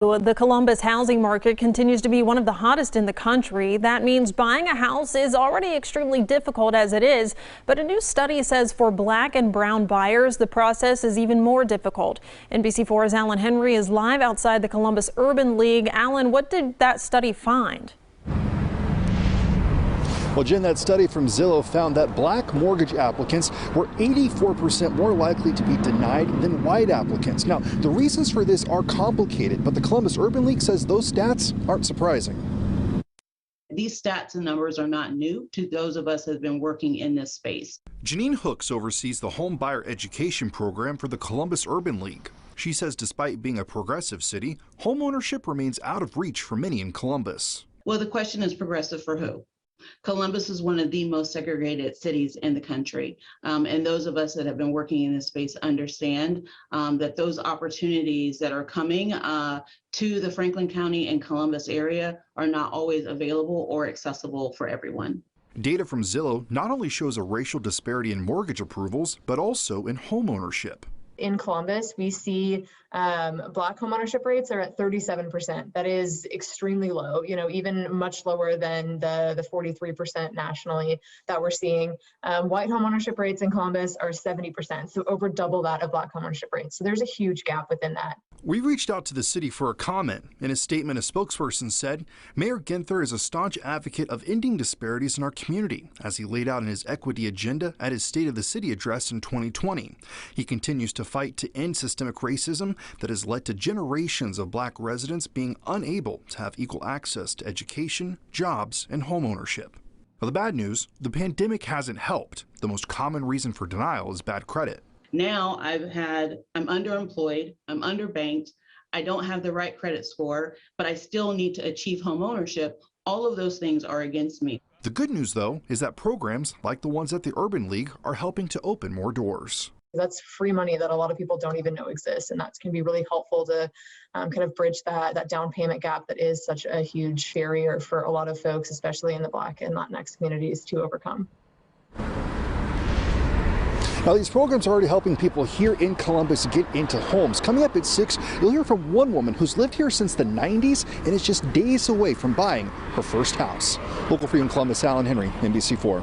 The Columbus housing market continues to be one of the hottest in the country. That means buying a house is already extremely difficult as it is. But a new study says for Black and brown buyers, the process is even more difficult. NBC4's Alan Henry is live outside the Columbus Urban League. Alan, what did that study find? Well, Jen, that study from Zillow found that Black mortgage applicants were 84% more likely to be denied than white applicants. Now, the reasons for this are complicated, but the Columbus Urban League says those stats aren't surprising. These stats and numbers are not new to those of us who have been working in this space. Janine Hooks oversees the home buyer education program for the Columbus Urban League. She says despite being a progressive city, homeownership remains out of reach for many in Columbus. Well, the question is progressive for who? Columbus is one of the most segregated cities in the country. And those of us that have been working in this space understand that those opportunities that are coming to the Franklin County and Columbus area are not always available or accessible for everyone. Data from Zillow not only shows a racial disparity in mortgage approvals, but also in homeownership. In Columbus, we see Black homeownership rates are at 37%. That is extremely low, even much lower than the 43% nationally that we're seeing. White homeownership rates in Columbus are 70%, so over double that of Black homeownership rates. So there's a huge gap within that. We reached out to the city for a comment. In a statement, a spokesperson said, Mayor Ginther is a staunch advocate of ending disparities in our community, as he laid out in his equity agenda at his State of the City address in 2020. He continues to fight to end systemic racism that has led to generations of Black residents being unable to have equal access to education, jobs, and homeownership. Well, the bad news, the pandemic hasn't helped. The most common reason for denial is bad credit. Now I'm underemployed, I'm underbanked, I don't have the right credit score, but I still need to achieve homeownership. All of those things are against me. The good news, though, is that programs like the ones at the Urban League are helping to open more doors. That's free money that a lot of people don't even know exists, and that can be really helpful to kind of bridge that down payment gap that is such a huge barrier for a lot of folks, especially in the Black and Latinx communities, to overcome. Now, these programs are already helping people here in Columbus get into homes. Coming up at 6, you'll hear from one woman who's lived here since the 90s and is just days away from buying her first house. Local for you in Columbus, Alan Henry, NBC4.